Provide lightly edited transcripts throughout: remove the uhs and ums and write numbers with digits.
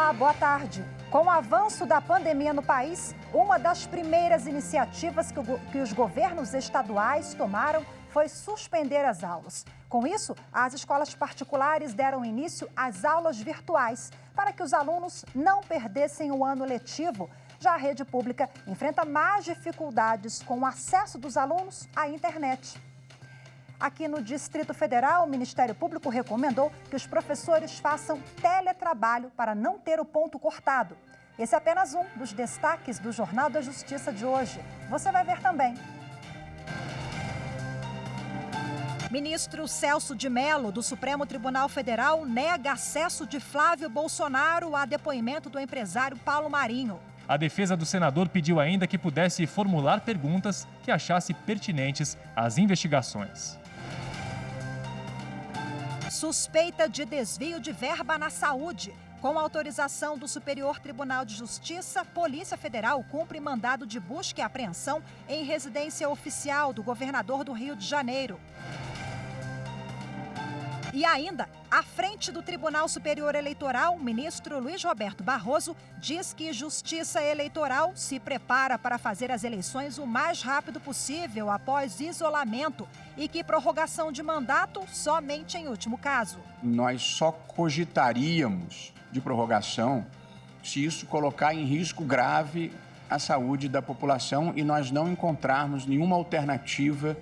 Olá, boa tarde. Com o avanço da pandemia no país, uma das primeiras iniciativas que os governos estaduais tomaram foi suspender as aulas. Com isso, as escolas particulares deram início às aulas virtuais para que os alunos não perdessem o ano letivo. Já a rede pública enfrenta mais dificuldades com o acesso dos alunos à internet. Aqui no Distrito Federal, o Ministério Público recomendou que os professores façam teletrabalho para não ter o ponto cortado. Esse é apenas um dos destaques do Jornal da Justiça de hoje. Você vai ver também. Ministro Celso de Mello, do Supremo Tribunal Federal, nega acesso de Flávio Bolsonaro a depoimento do empresário Paulo Marinho. A defesa do senador pediu ainda que pudesse formular perguntas que achasse pertinentes às investigações. Suspeita de desvio de verba na saúde. Com autorização do Superior Tribunal de Justiça, Polícia Federal cumpre mandado de busca e apreensão em residência oficial do governador do Rio de Janeiro. E ainda, à frente do Tribunal Superior Eleitoral, o ministro Luiz Roberto Barroso diz que Justiça Eleitoral se prepara para fazer as eleições o mais rápido possível após isolamento e que prorrogação de mandato somente em último caso. Nós só cogitaríamos de prorrogação se isso colocar em risco grave a saúde da população e nós não encontrarmos nenhuma alternativa.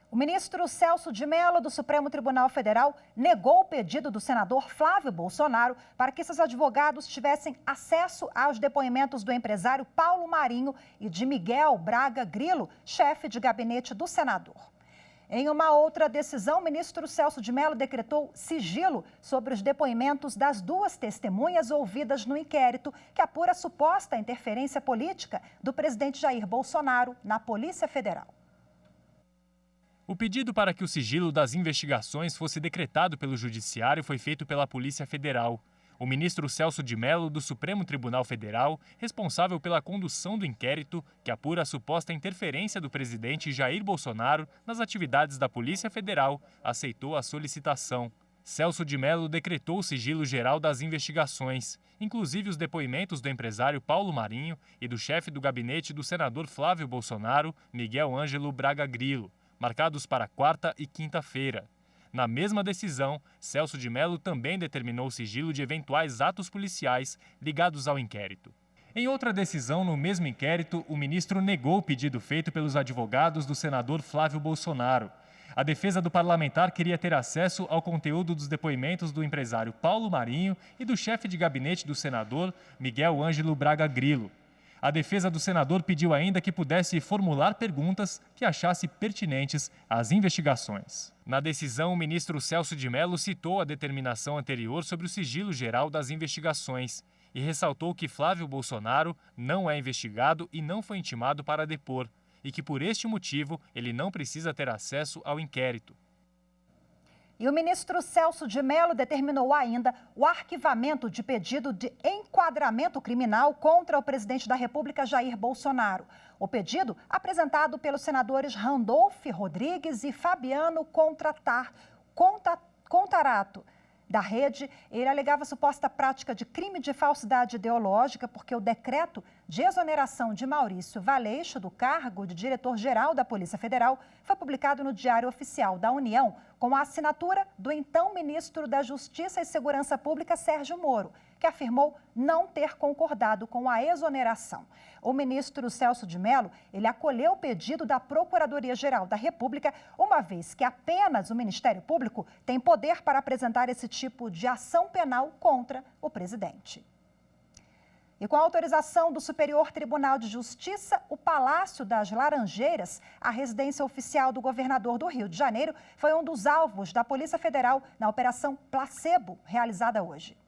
O ministro Celso de Mello, do Supremo Tribunal Federal, negou o pedido do senador Flávio Bolsonaro para que seus advogados tivessem acesso aos depoimentos do empresário Paulo Marinho e de Miguel Braga Grilo, chefe de gabinete do senador. Em uma outra decisão, o ministro Celso de Mello decretou sigilo sobre os depoimentos das duas testemunhas ouvidas no inquérito que apura a suposta interferência política do presidente Jair Bolsonaro na Polícia Federal. O pedido para que o sigilo das investigações fosse decretado pelo Judiciário foi feito pela Polícia Federal. O ministro Celso de Mello, do Supremo Tribunal Federal, responsável pela condução do inquérito que apura a suposta interferência do presidente Jair Bolsonaro nas atividades da Polícia Federal, aceitou a solicitação. Celso de Mello decretou o sigilo geral das investigações, inclusive os depoimentos do empresário Paulo Marinho e do chefe do gabinete do senador Flávio Bolsonaro, Miguel Ângelo Braga Grilo, marcados para quarta e quinta-feira. Na mesma decisão, Celso de Mello também determinou o sigilo de eventuais atos policiais ligados ao inquérito. Em outra decisão, no mesmo inquérito, o ministro negou o pedido feito pelos advogados do senador Flávio Bolsonaro. A defesa do parlamentar queria ter acesso ao conteúdo dos depoimentos do empresário Paulo Marinho e do chefe de gabinete do senador, Miguel Ângelo Braga Grilo. A defesa do senador pediu ainda que pudesse formular perguntas que achasse pertinentes às investigações. Na decisão, o ministro Celso de Mello citou a determinação anterior sobre o sigilo geral das investigações e ressaltou que Flávio Bolsonaro não é investigado e não foi intimado para depor, e que por este motivo ele não precisa ter acesso ao inquérito. E o ministro Celso de Mello determinou ainda o arquivamento de pedido de enquadramento criminal contra o presidente da República, Jair Bolsonaro. O pedido, apresentado pelos senadores Randolfo Rodrigues e Fabiano Contarato, da Rede, ele alegava suposta prática de crime de falsidade ideológica porque o decreto de exoneração de Maurício Valeixo do cargo de diretor-geral da Polícia Federal foi publicado no Diário Oficial da União com a assinatura do então ministro da Justiça e Segurança Pública, Sérgio Moro, que afirmou não ter concordado com a exoneração. O ministro Celso de Mello, ele acolheu o pedido da Procuradoria-Geral da República, uma vez que apenas o Ministério Público tem poder para apresentar esse tipo de ação penal contra o presidente. E com a autorização do Superior Tribunal de Justiça, o Palácio das Laranjeiras, a residência oficial do governador do Rio de Janeiro, foi um dos alvos da Polícia Federal na Operação Placebo, realizada hoje.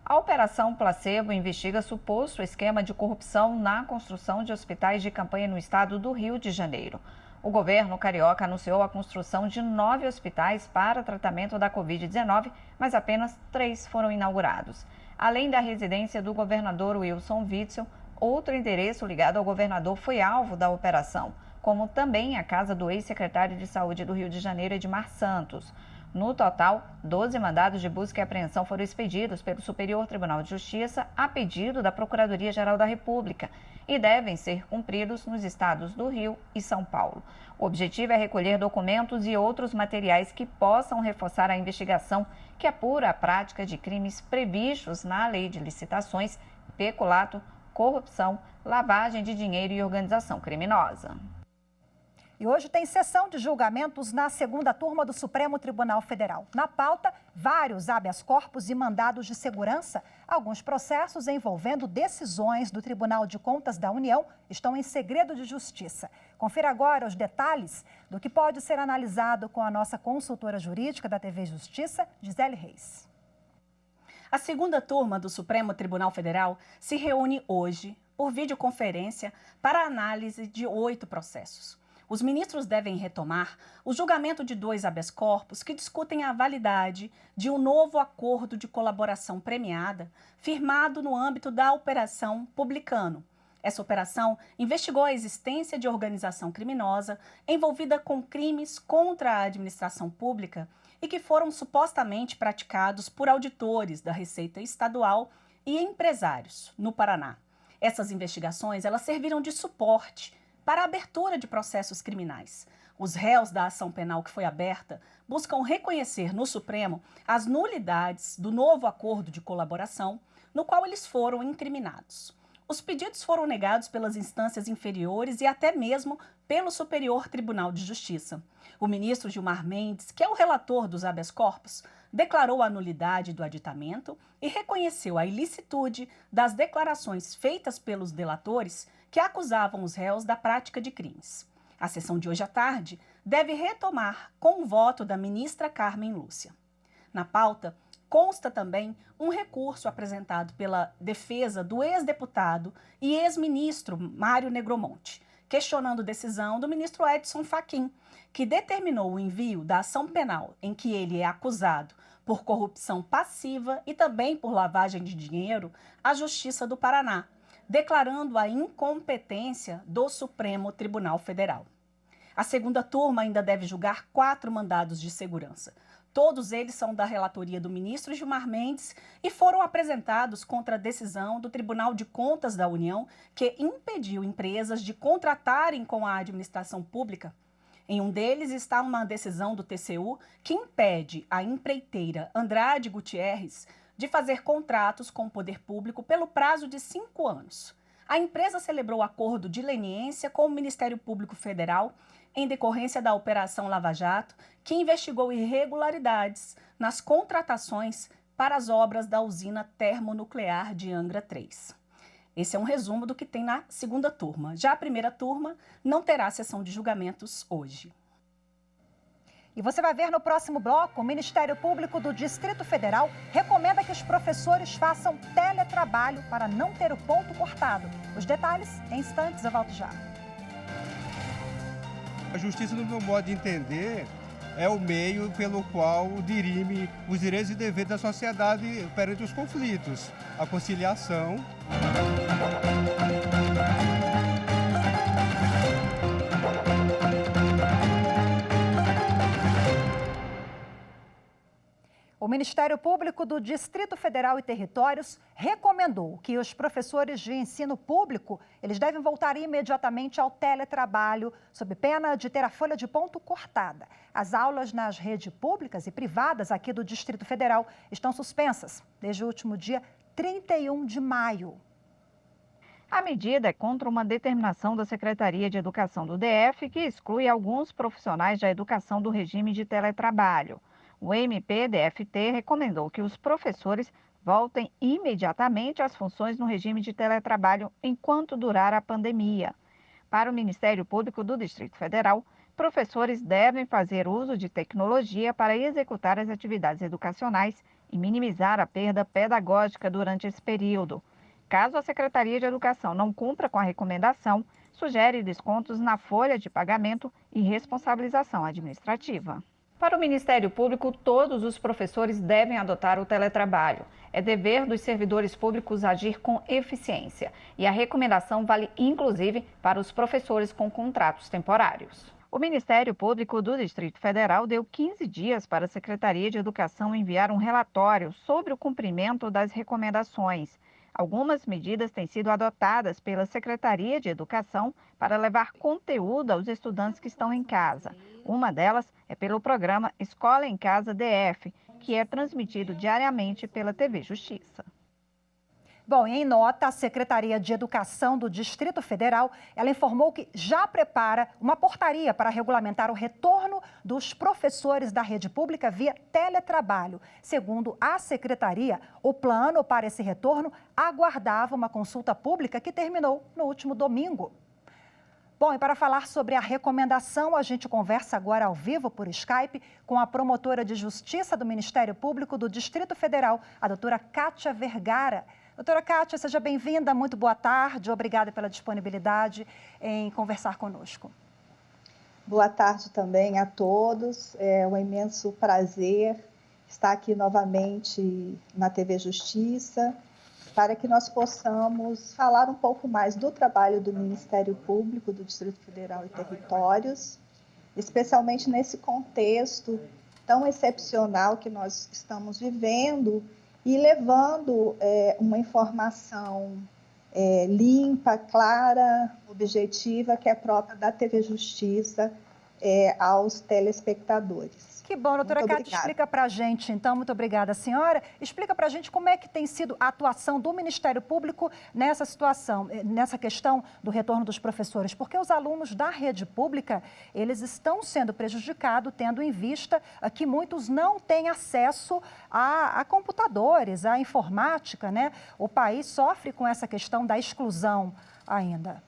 A Operação Placebo investiga suposto esquema de corrupção na construção de hospitais de campanha no estado do Rio de Janeiro. O governo carioca anunciou a construção de 9 hospitais para tratamento da Covid-19, mas apenas 3 foram inaugurados. Além da residência do governador Wilson Witzel, outro endereço ligado ao governador foi alvo da operação, como também a casa do ex-secretário de Saúde do Rio de Janeiro, Edmar Santos. No total, 12 mandados de busca e apreensão foram expedidos pelo Superior Tribunal de Justiça a pedido da Procuradoria-Geral da República e devem ser cumpridos nos estados do Rio e São Paulo. O objetivo é recolher documentos e outros materiais que possam reforçar a investigação que apura a prática de crimes previstos na Lei de Licitações, peculato, corrupção, lavagem de dinheiro e organização criminosa. E hoje tem sessão de julgamentos na segunda turma do Supremo Tribunal Federal. Na pauta, vários habeas corpus e mandados de segurança. Alguns processos envolvendo decisões do Tribunal de Contas da União estão em segredo de justiça. Confira agora os detalhes do que pode ser analisado com a nossa consultora jurídica da TV Justiça, Gisele Reis. A segunda turma do Supremo Tribunal Federal se reúne hoje, por videoconferência, para análise de 8 processos. Os ministros devem retomar o julgamento de 2 habeas corpus que discutem a validade de um novo acordo de colaboração premiada firmado no âmbito da Operação Publicano. Essa operação investigou a existência de organização criminosa envolvida com crimes contra a administração pública e que foram supostamente praticados por auditores da Receita Estadual e empresários no Paraná. Essas investigações elas serviram de suporte para a abertura de processos criminais. Os réus da ação penal que foi aberta buscam reconhecer no Supremo as nulidades do novo acordo de colaboração no qual eles foram incriminados. Os pedidos foram negados pelas instâncias inferiores e até mesmo pelo Superior Tribunal de Justiça. O ministro Gilmar Mendes, que é o relator dos habeas corpus, declarou a nulidade do aditamento e reconheceu a ilicitude das declarações feitas pelos delatores que acusavam os réus da prática de crimes. A sessão de hoje à tarde deve retomar com o voto da ministra Carmen Lúcia. Na pauta, consta também um recurso apresentado pela defesa do ex-deputado e ex-ministro Mário Negromonte, questionando decisão do ministro Edson Fachin, que determinou o envio da ação penal em que ele é acusado por corrupção passiva e também por lavagem de dinheiro à Justiça do Paraná, declarando a incompetência do Supremo Tribunal Federal. A segunda turma ainda deve julgar 4 mandados de segurança. Todos eles são da relatoria do ministro Gilmar Mendes e foram apresentados contra a decisão do Tribunal de Contas da União, que impediu empresas de contratarem com a administração pública. Em um deles está uma decisão do TCU que impede a empreiteira Andrade Gutierrez de fazer contratos com o poder público pelo prazo de 5 anos. A empresa celebrou acordo de leniência com o Ministério Público Federal em decorrência da Operação Lava Jato, que investigou irregularidades nas contratações para as obras da usina termonuclear de Angra 3. Esse é um resumo do que tem na segunda turma. Já a primeira turma não terá sessão de julgamentos hoje. E você vai ver no próximo bloco, o Ministério Público do Distrito Federal recomenda que os professores façam teletrabalho para não ter o ponto cortado. Os detalhes em instantes, eu volto já. A justiça, no meu modo de entender, é o meio pelo qual dirime os direitos e deveres da sociedade perante os conflitos. A conciliação. O Ministério Público do Distrito Federal e Territórios recomendou que os professores de ensino público eles devem voltar imediatamente ao teletrabalho, sob pena de ter a folha de ponto cortada. As aulas nas redes públicas e privadas aqui do Distrito Federal estão suspensas desde o último dia 31 de maio. A medida é contra uma determinação da Secretaria de Educação do DF que exclui alguns profissionais da educação do regime de teletrabalho. O MPDFT recomendou que os professores voltem imediatamente às funções no regime de teletrabalho enquanto durar a pandemia. Para o Ministério Público do Distrito Federal, professores devem fazer uso de tecnologia para executar as atividades educacionais e minimizar a perda pedagógica durante esse período. Caso a Secretaria de Educação não cumpra com a recomendação, sugere descontos na folha de pagamento e responsabilização administrativa. Para o Ministério Público, todos os professores devem adotar o teletrabalho. É dever dos servidores públicos agir com eficiência. E a recomendação vale inclusive para os professores com contratos temporários. O Ministério Público do Distrito Federal deu 15 dias para a Secretaria de Educação enviar um relatório sobre o cumprimento das recomendações. Algumas medidas têm sido adotadas pela Secretaria de Educação para levar conteúdo aos estudantes que estão em casa. Uma delas é pelo programa Escola em Casa DF, que é transmitido diariamente pela TV Justiça. Bom, em nota, a Secretaria de Educação do Distrito Federal, ela informou que já prepara uma portaria para regulamentar o retorno dos professores da rede pública via teletrabalho. Segundo a Secretaria, o plano para esse retorno aguardava uma consulta pública que terminou no último domingo. Bom, e para falar sobre a recomendação, a gente conversa agora ao vivo por Skype com a promotora de Justiça do Ministério Público do Distrito Federal, a doutora Kátia Vergara. Doutora Kátia, seja bem-vinda, muito boa tarde, obrigada pela disponibilidade em conversar conosco. Boa tarde também a todos, é um imenso prazer estar aqui novamente na TV Justiça, para que nós possamos falar um pouco mais do trabalho do Ministério Público do Distrito Federal e Territórios, especialmente nesse contexto tão excepcional que nós estamos vivendo e levando uma informação limpa, clara, objetiva, que é própria da TV Justiça aos telespectadores. Que bom, doutora Kátia, explica para a gente, então, muito obrigada, senhora. Explica para a gente como é que tem sido a atuação do Ministério Público nessa situação, nessa questão do retorno dos professores, porque os alunos da rede pública, eles estão sendo prejudicados, tendo em vista que muitos não têm acesso a computadores, a informática, né? O país sofre com essa questão da exclusão ainda.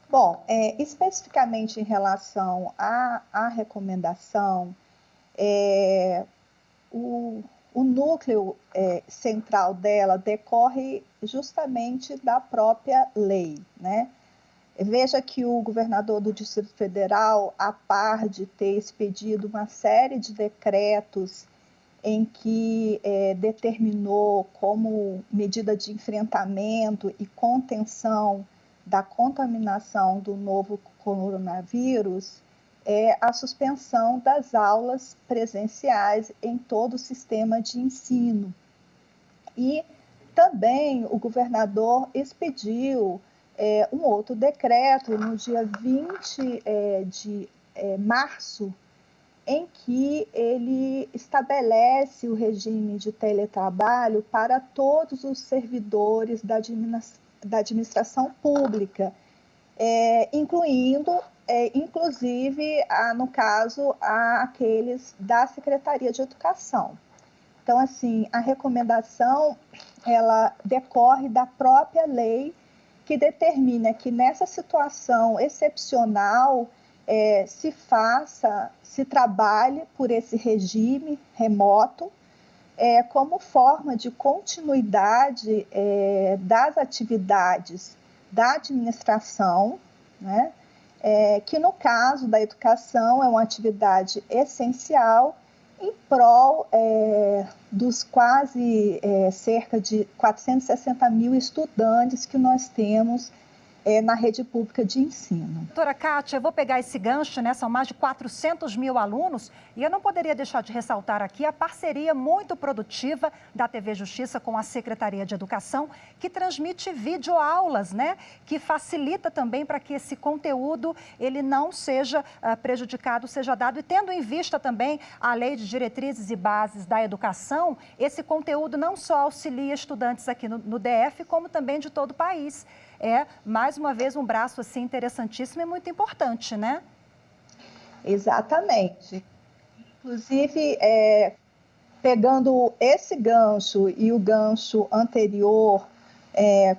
Bom, especificamente em relação à recomendação, o núcleo central dela decorre justamente da própria lei, né? Veja que o governador do Distrito Federal, a par de ter expedido uma série de decretos em que determinou como medida de enfrentamento e contenção da contaminação do novo coronavírus, a suspensão das aulas presenciais em todo o sistema de ensino. E também o governador expediu um outro decreto no dia 20 de março, em que ele estabelece o regime de teletrabalho para todos os servidores da administração pública, incluindo, inclusive, no caso, aqueles da Secretaria de Educação. Então, assim, a recomendação, ela decorre da própria lei, que determina que nessa situação excepcional se trabalhe por esse regime remoto, como forma de continuidade das atividades da administração, né? Que no caso da educação é uma atividade essencial em prol dos quase cerca de 460 mil estudantes que nós temos na rede pública de ensino. Doutora Kátia, eu vou pegar esse gancho, né? São mais de 400 mil alunos e eu não poderia deixar de ressaltar aqui a parceria muito produtiva da TV Justiça com a Secretaria de Educação, que transmite videoaulas, né? Que facilita também para que esse conteúdo ele não seja prejudicado, seja dado. E tendo em vista também a Lei de Diretrizes e Bases da Educação, esse conteúdo não só auxilia estudantes aqui no DF, como também de todo o país. Mais uma vez, um braço assim interessantíssimo e muito importante, né? Exatamente. Inclusive, pegando esse gancho e o gancho anterior,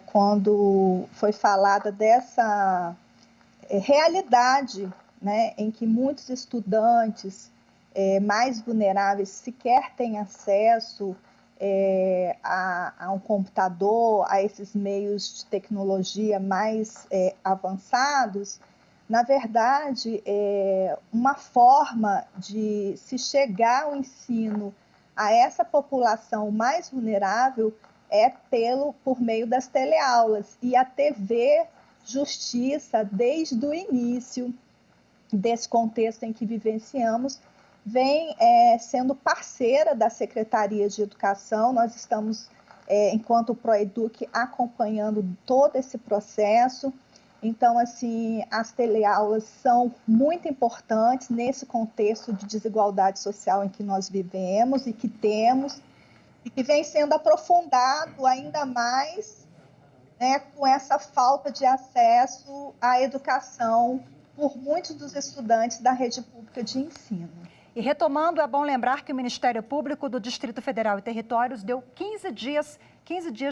quando foi falada dessa realidade, né, em que muitos estudantes mais vulneráveis sequer têm acesso a um computador, a esses meios de tecnologia mais avançados, na verdade, uma forma de se chegar ao ensino a essa população mais vulnerável é por meio das teleaulas. E a TV Justiça, desde o início desse contexto em que vivenciamos, vem sendo parceira da Secretaria de Educação. Nós estamos, enquanto Proeduc, acompanhando todo esse processo. Então, assim, as teleaulas são muito importantes nesse contexto de desigualdade social em que nós vivemos e que temos, e que vem sendo aprofundado ainda mais, né, com essa falta de acesso à educação por muitos dos estudantes da rede pública de ensino. E retomando, é bom lembrar que o Ministério Público do Distrito Federal e Territórios deu 15 dias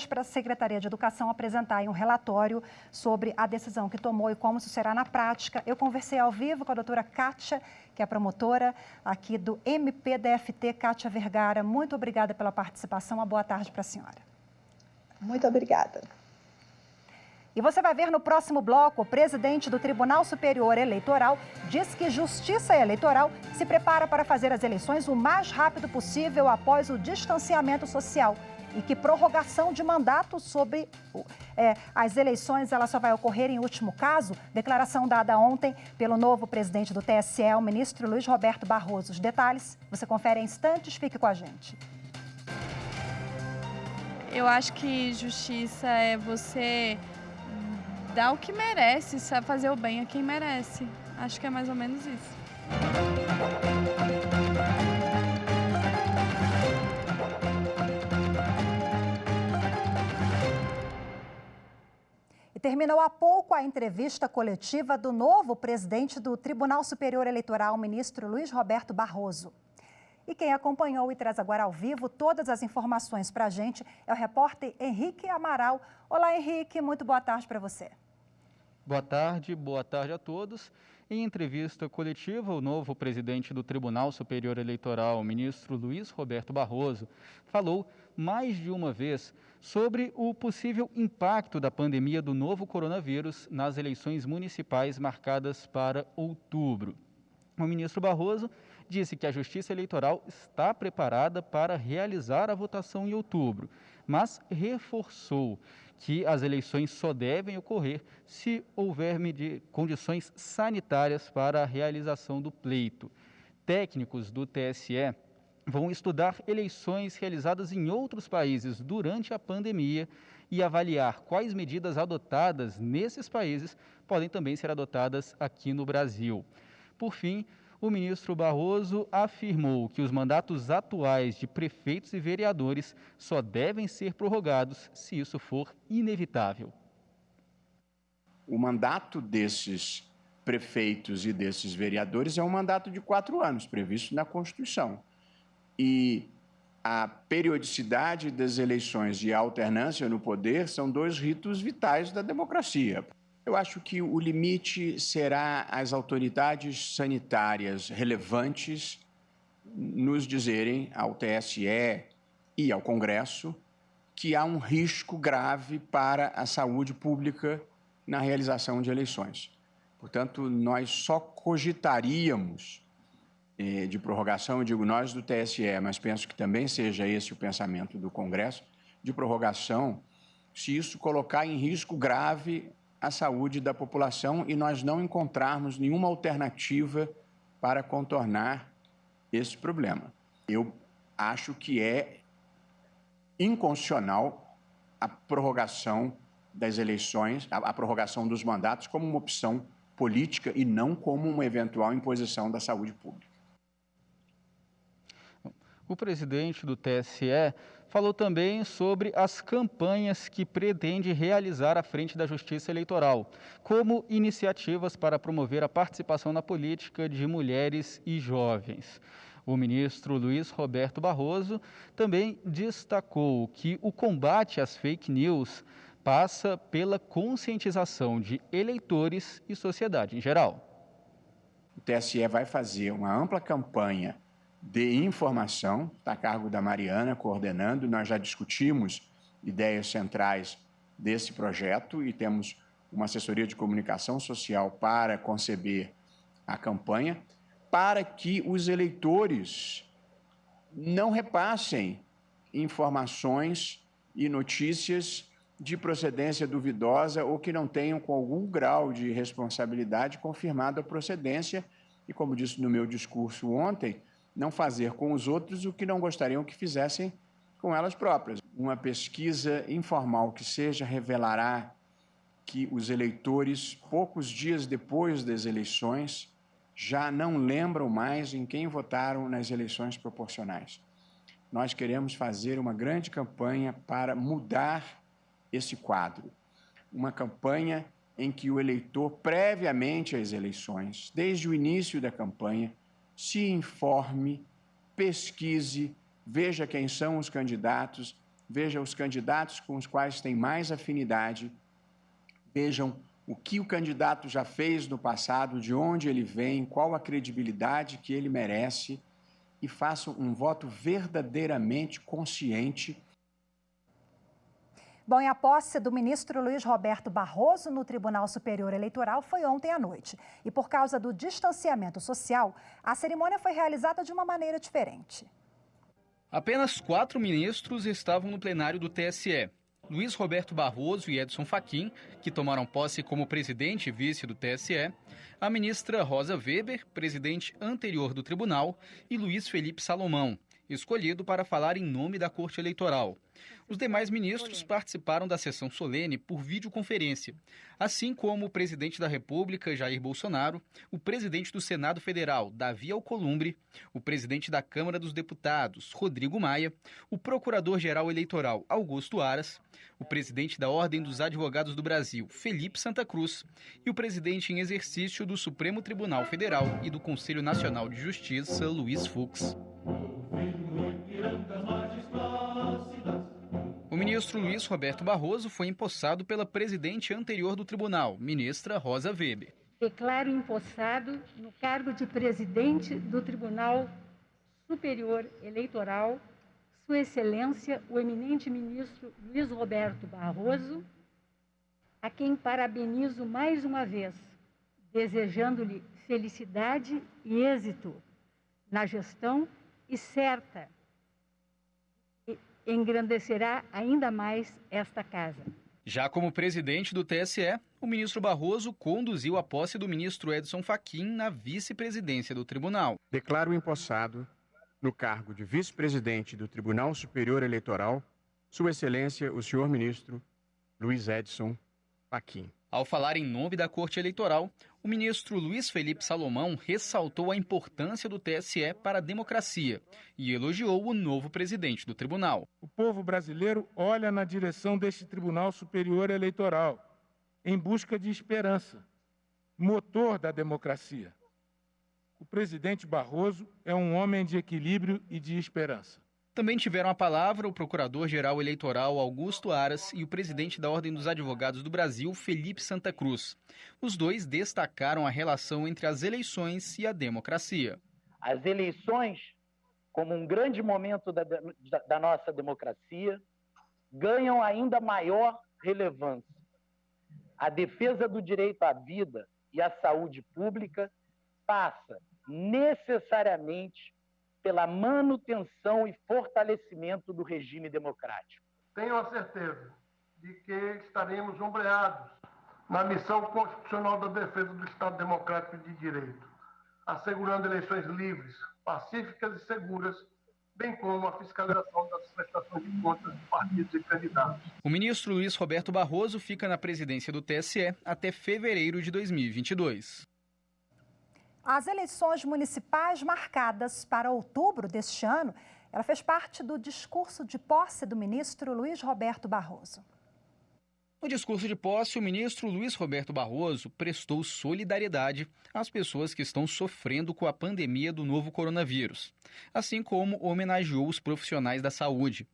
para a Secretaria de Educação apresentar um relatório sobre a decisão que tomou e como isso será na prática. Eu conversei ao vivo com a doutora Kátia, que é a promotora aqui do MPDFT, Kátia Vergara. Muito obrigada pela participação. Uma boa tarde para a senhora. Muito obrigada. E você vai ver no próximo bloco, o presidente do Tribunal Superior Eleitoral diz que Justiça Eleitoral se prepara para fazer as eleições o mais rápido possível após o distanciamento social e que prorrogação de mandato sobre as eleições ela só vai ocorrer em último caso. Declaração dada ontem pelo novo presidente do TSE, o ministro Luiz Roberto Barroso. Os detalhes você confere em instantes, fique com a gente. Eu acho que justiça é você dar o que merece, sabe, fazer o bem a quem merece. Acho que é mais ou menos isso. E terminou há pouco a entrevista coletiva do novo presidente do Tribunal Superior Eleitoral, ministro Luiz Roberto Barroso. E quem acompanhou e traz agora ao vivo todas as informações para a gente é o repórter Henrique Amaral. Olá, Henrique, muito boa tarde para você. Boa tarde a todos. Em entrevista coletiva, o novo presidente do Tribunal Superior Eleitoral, o ministro Luiz Roberto Barroso, falou mais de uma vez sobre o possível impacto da pandemia do novo coronavírus nas eleições municipais marcadas para outubro. O ministro Barroso disse que a Justiça Eleitoral está preparada para realizar a votação em outubro, mas reforçou que as eleições só devem ocorrer se houver condições sanitárias para a realização do pleito. Técnicos do TSE vão estudar eleições realizadas em outros países durante a pandemia e avaliar quais medidas adotadas nesses países podem também ser adotadas aqui no Brasil. Por fim, o ministro Barroso afirmou que os mandatos atuais de prefeitos e vereadores só devem ser prorrogados se isso for inevitável. O mandato desses prefeitos e desses vereadores é um mandato de 4 anos, previsto na Constituição. E a periodicidade das eleições e a alternância no poder são 2 ritos vitais da democracia. Eu acho que o limite será as autoridades sanitárias relevantes nos dizerem ao TSE e ao Congresso que há um risco grave para a saúde pública na realização de eleições. Portanto, nós só cogitaríamos de prorrogação, eu digo nós do TSE, mas penso que também seja esse o pensamento do Congresso, de prorrogação, se isso colocar em risco grave a saúde da população e nós não encontrarmos nenhuma alternativa para contornar esse problema. Eu acho que é inconstitucional a prorrogação das eleições, a prorrogação dos mandatos como uma opção política e não como uma eventual imposição da saúde pública. O presidente do TSE falou também sobre as campanhas que pretende realizar à frente da Justiça Eleitoral, como iniciativas para promover a participação na política de mulheres e jovens. O ministro Luiz Roberto Barroso também destacou que o combate às fake news passa pela conscientização de eleitores e sociedade em geral. O TSE vai fazer uma ampla campanha de informação, está a cargo da Mariana coordenando. Nós já discutimos ideias centrais desse projeto e temos uma assessoria de comunicação social para conceber a campanha, para que os eleitores não repassem informações e notícias de procedência duvidosa ou que não tenham, com algum grau de responsabilidade, confirmado a procedência e, como disse no meu discurso ontem, não fazer com os outros o que não gostariam que fizessem com elas próprias. Uma pesquisa informal que seja revelará que os eleitores, poucos dias depois das eleições, já não lembram mais em quem votaram nas eleições proporcionais. Nós queremos fazer uma grande campanha para mudar esse quadro. Uma campanha em que o eleitor, previamente às eleições, desde o início da campanha, se informe, pesquise, veja quem são os candidatos, veja os candidatos com os quais tem mais afinidade, vejam o que o candidato já fez no passado, de onde ele vem, qual a credibilidade que ele merece e façam um voto verdadeiramente consciente. Bom, e a posse do ministro Luiz Roberto Barroso no Tribunal Superior Eleitoral foi ontem à noite. E por causa do distanciamento social, a cerimônia foi realizada de uma maneira diferente. Apenas 4 ministros estavam no plenário do TSE. Luiz Roberto Barroso e Edson Fachin, que tomaram posse como presidente e vice do TSE, a ministra Rosa Weber, presidente anterior do tribunal, e Luiz Felipe Salomão, escolhido para falar em nome da Corte Eleitoral. Os demais ministros participaram da sessão solene por videoconferência, assim como o presidente da República, Jair Bolsonaro, o presidente do Senado Federal, Davi Alcolumbre, o presidente da Câmara dos Deputados, Rodrigo Maia, o procurador-geral eleitoral, Augusto Aras, o presidente da Ordem dos Advogados do Brasil, Felipe Santa Cruz, e o presidente em exercício do Supremo Tribunal Federal e do Conselho Nacional de Justiça, Luiz Fux. O ministro Luiz Roberto Barroso foi empossado pela presidente anterior do tribunal, ministra Rosa Weber. Declaro empossado no cargo de presidente do Tribunal Superior Eleitoral, Sua Excelência, o eminente ministro Luiz Roberto Barroso, a quem parabenizo mais uma vez, desejando-lhe felicidade e êxito na gestão e certa engrandecerá ainda mais esta casa. Já como presidente do TSE, o ministro Barroso conduziu a posse do ministro Edson Fachin na vice-presidência do tribunal. Declaro empossado, no cargo de vice-presidente do Tribunal Superior Eleitoral, Sua Excelência, o senhor ministro Luiz Edson Fachin. Ao falar em nome da Corte Eleitoral, o ministro Luiz Felipe Salomão ressaltou a importância do TSE para a democracia e elogiou o novo presidente do tribunal. O povo brasileiro olha na direção deste Tribunal Superior Eleitoral em busca de esperança, motor da democracia. O presidente Barroso é um homem de equilíbrio e de esperança. Também tiveram a palavra o procurador-geral eleitoral Augusto Aras e o presidente da Ordem dos Advogados do Brasil, Felipe Santa Cruz. Os dois destacaram a relação entre as eleições e a democracia. As eleições, como um grande momento da nossa democracia, ganham ainda maior relevância. A defesa do direito à vida e à saúde pública passa necessariamente pela manutenção e fortalecimento do regime democrático. Tenho a certeza de que estaremos ombreados na missão constitucional da defesa do Estado Democrático de Direito, assegurando eleições livres, pacíficas e seguras, bem como a fiscalização das prestações de contas de partidos e candidatos. O ministro Luiz Roberto Barroso fica na presidência do TSE até fevereiro de 2022. As eleições municipais marcadas para outubro deste ano, ela fez parte do discurso de posse do ministro Luiz Roberto Barroso. No discurso de posse, o ministro Luiz Roberto Barroso prestou solidariedade às pessoas que estão sofrendo com a pandemia do novo coronavírus, assim como homenageou os profissionais da saúde.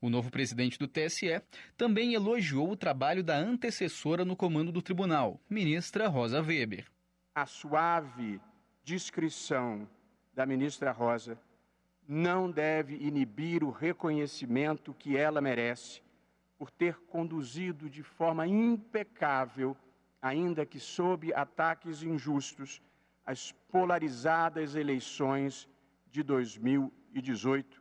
O novo presidente do TSE também elogiou o trabalho da antecessora no comando do tribunal, ministra Rosa Weber. A suave discrição da ministra Rosa não deve inibir o reconhecimento que ela merece por ter conduzido de forma impecável ainda que sob ataques injustos, as polarizadas eleições de 2018,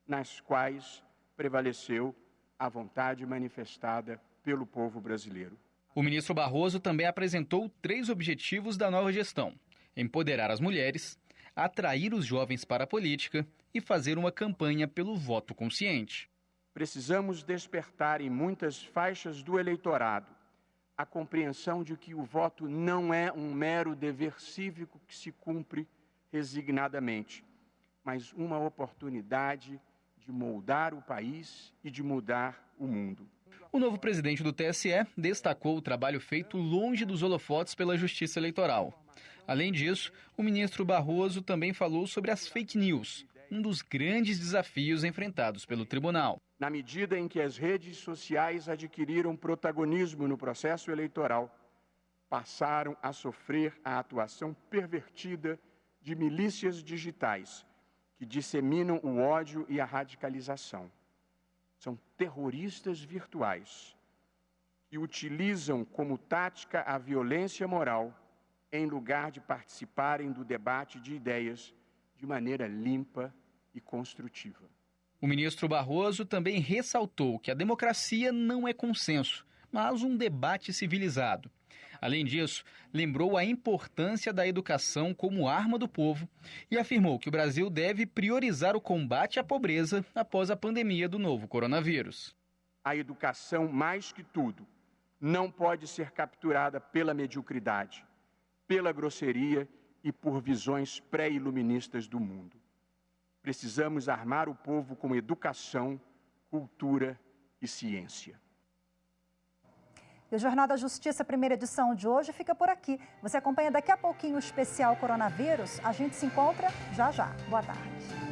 nas quais prevaleceu a vontade manifestada pelo povo brasileiro. O ministro Barroso também apresentou 3 objetivos da nova gestão: empoderar as mulheres, atrair os jovens para a política e fazer uma campanha pelo voto consciente. Precisamos despertar em muitas faixas do eleitorado a compreensão de que o voto não é um mero dever cívico que se cumpre resignadamente, mas uma oportunidade de moldar o país e de mudar o mundo. O novo presidente do TSE destacou o trabalho feito longe dos holofotes pela Justiça Eleitoral. Além disso, o ministro Barroso também falou sobre as fake news, um dos grandes desafios enfrentados pelo tribunal. Na medida em que as redes sociais adquiriram protagonismo no processo eleitoral, passaram a sofrer a atuação pervertida de milícias digitais que disseminam o ódio e a radicalização. São terroristas virtuais que utilizam como tática a violência moral em lugar de participarem do debate de ideias de maneira limpa e construtiva. O ministro Barroso também ressaltou que a democracia não é consenso, mas um debate civilizado. Além disso, lembrou a importância da educação como arma do povo e afirmou que o Brasil deve priorizar o combate à pobreza após a pandemia do novo coronavírus. A educação, mais que tudo, não pode ser capturada pela mediocridade, pela grosseria e por visões pré-iluministas do mundo. Precisamos armar o povo com educação, cultura e ciência. E o Jornal da Justiça, primeira edição de hoje, fica por aqui. Você acompanha daqui a pouquinho o especial Coronavírus. A gente se encontra já já. Boa tarde.